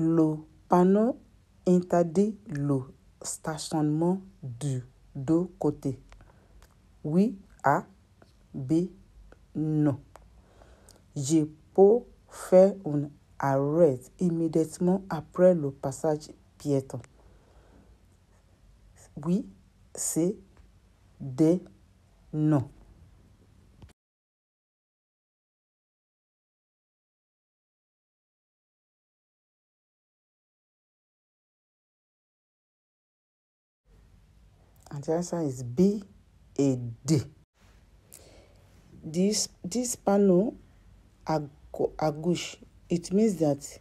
Le panneau interdit le stationnement du deux côtés. Oui, A, B, non. Je peux faire un arrêt immédiatement après le passage piéton. Oui, C, D, non. And the answer is B and D. This panel à gauche, it means that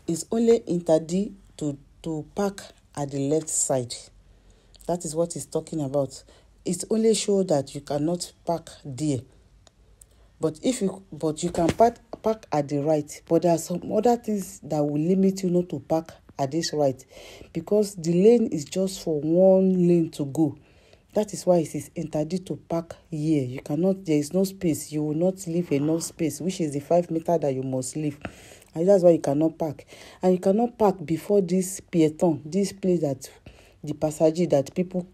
it's only interdit to park at the left side. That is what it's talking about. It only shows that you cannot park there. But you can park at the right. But there are some other things that will limit you not to park at this right, because the lane is just for one lane to go. That is why it is intended to park here. You cannot, there is no space. You will not leave enough space, which is the 5 meters that you must leave. And that's why you cannot park. And you cannot park before this peloton, this place that the passager that people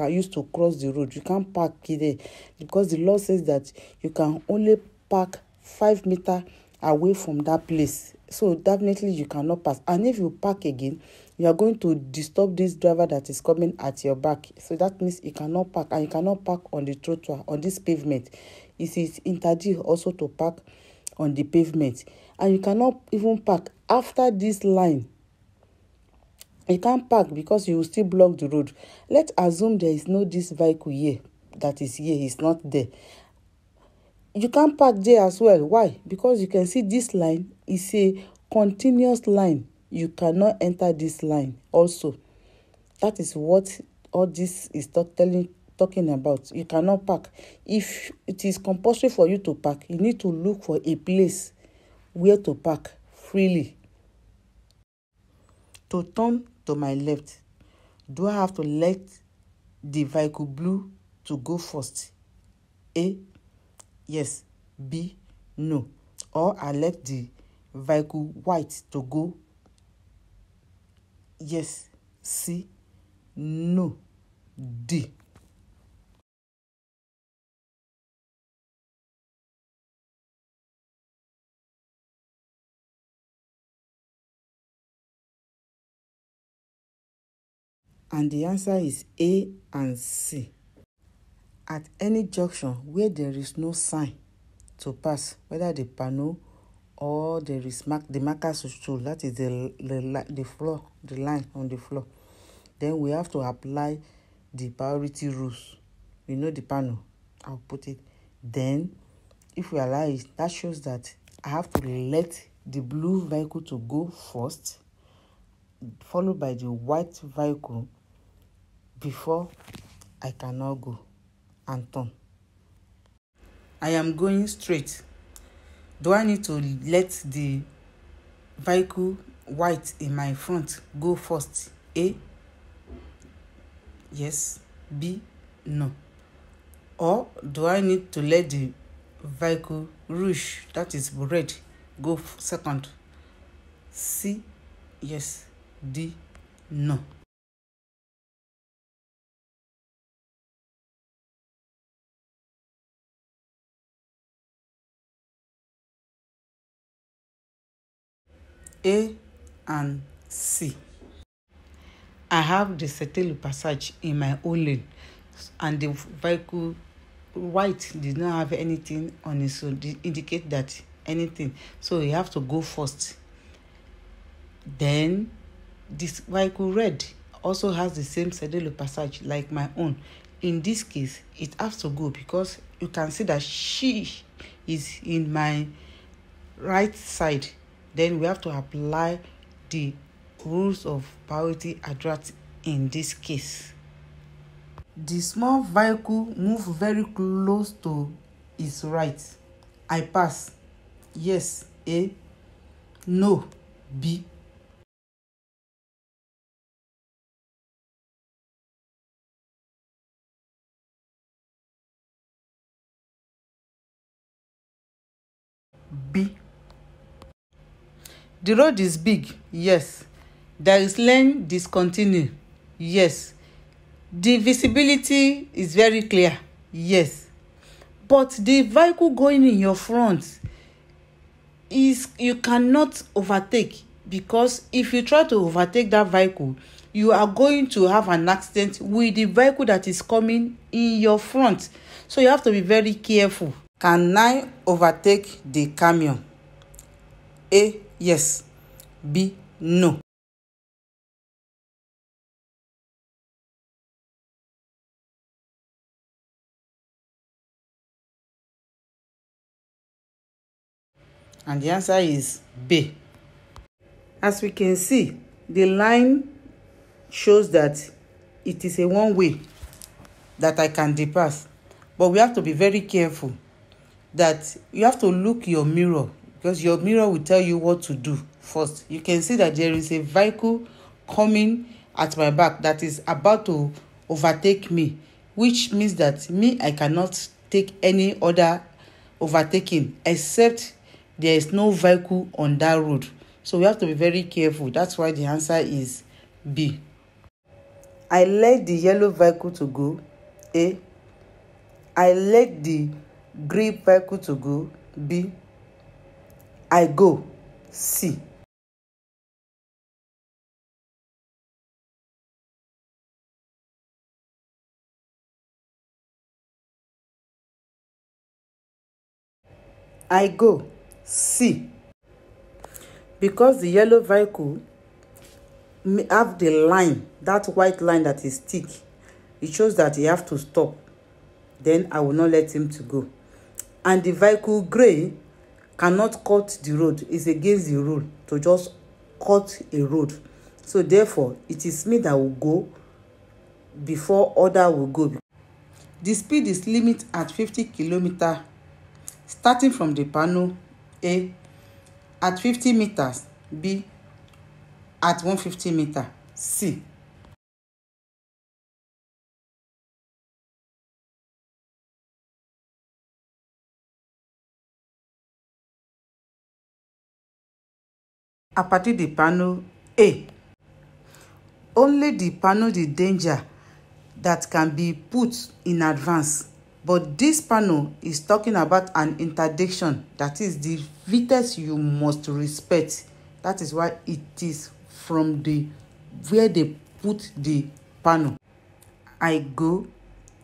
used to cross the road. You can't park there because the law says that you can only park 5 meters away from that place. So definitely you cannot pass. And if you park again, you are going to disturb this driver that is coming at your back. So that means you cannot park, and you cannot park on the trottoir, on this pavement. It is interdit also to park on the pavement. And you cannot even park after this line. You can't park because you will still block the road. Let's assume there is no this vehicle here that is here, it's not there. You can't park there as well. Why? Because you can see this line is a continuous line. You cannot enter this line also. That is what all this is talking about. You cannot park. If it is compulsory for you to park, you need to look for a place where to park freely. To turn to my left, do I have to let the vehicle blue to go first? A, yes. B, no. Or I let the vehicle white to go? Yes. C, no. D. And the answer is A and C. At any junction where there is no sign to pass, whether the panel or there is the marker tool, that is the floor, the line on the floor, then we have to apply the priority rules. You know the panel, I'll put it. Then if we allow it, that shows that I have to let the blue vehicle to go first, followed by the white vehicle before I cannot go and turn. I am going straight. Do I need to let the vehicle white in my front go first? A, yes. B, no. Or do I need to let the vehicle rouge, that is red, go second? C, yes. D, no. A and C. I have the certain passage in my own lane, and the vehicle white did not have anything on it, so they indicate that anything. So you have to go first. Then this vehicle red also has the same cedelo passage like my own. In this case, it has to go because you can see that she is in my right side. Then we have to apply the rules of priority address in this case. The small vehicle move very close to its right. I pass. Yes. A. No. B. B. The road is big. Yes. There is lane discontinued. Yes. The visibility is very clear. Yes. But the vehicle going in your front is, you cannot overtake, because if you try to overtake that vehicle, you are going to have an accident with the vehicle that is coming in your front. So you have to be very careful. Can I overtake the camion? A, yes. B, no. And the answer is B. As we can see, the line shows that it is a one way that I can depass. But we have to be very careful that you have to look your mirror, because your mirror will tell you what to do first. You can see that there is a vehicle coming at my back that is about to overtake me, which means that I cannot take any other overtaking except there is no vehicle on that road. So we have to be very careful. That's why the answer is B. I let the yellow vehicle to go. A. I let the green vehicle to go. B. I go. C. I go. C. Because the yellow vehicle have the line, that white line that is thick, it shows that he have to stop. Then I will not let him to go. And the vehicle gray cannot cut the road. It's against the rule to just cut a road. So therefore, it is me that will go before other will go. The speed is limit at 50 km starting from the panel. A. At 50 meters. B. At 150 meters. C. À partir du panneau A. Only the panel the danger that can be put in advance. But this panel is talking about an interdiction, that is the vitesse you must respect. That is why it is from the where they put the panel. I go.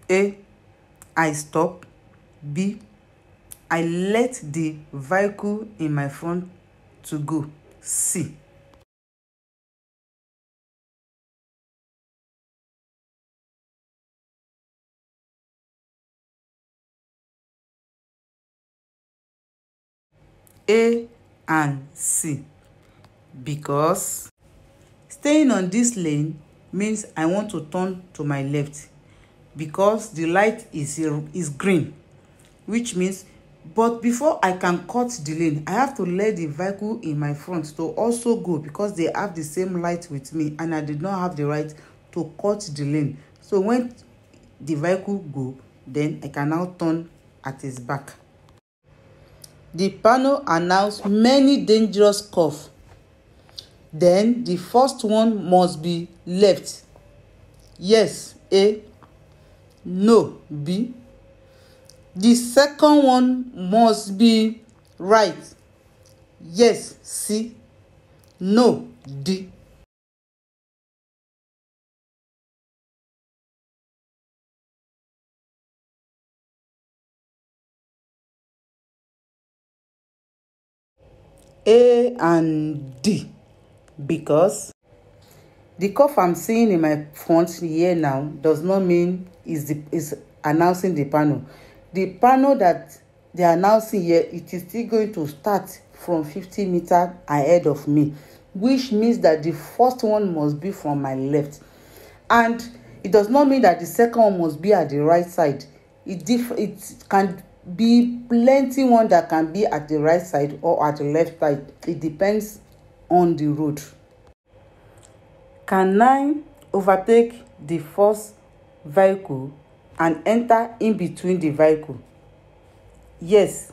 A. I stop. B. I let the vehicle in my front to go. C. A and C. Because staying on this lane means I want to turn to my left, because the light is green, which means, but before I can cut the lane, I have to let the vehicle in my front to also go, because they have the same light with me and I did not have the right to cut the lane. So when the vehicle go, then I can now turn at his back. The panel announced many dangerous curves. Then the first one must be left. Yes, A. No, B. The second one must be right. Yes, C. No, D. A and D. Because the curve I'm seeing in my front here now does not mean is announcing the panel. The panel that they are announcing here, it is still going to start from 50 meters ahead of me, which means that the first one must be from my left. And it does not mean that the second one must be at the right side. It can be plenty one that can be at the right side or at the left side. It depends on the road. Can I overtake the first vehicle and enter in between the vehicle? Yes,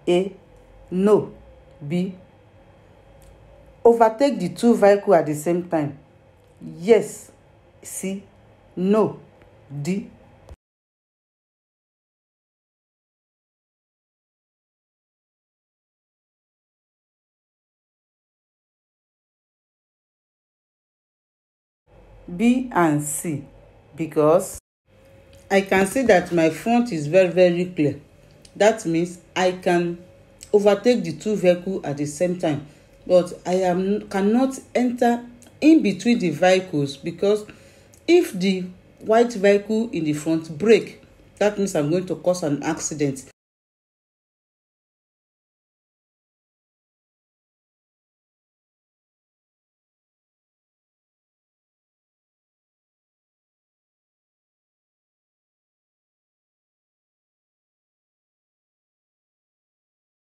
A. No, B. overtake the two vehicles at the same time? Yes. C. No. D. B and C, because I can see that my front is very, very clear. That means I can overtake the two vehicles at the same time, but cannot enter in between the vehicles, because if the white vehicle in the front brake, that means I'm going to cause an accident.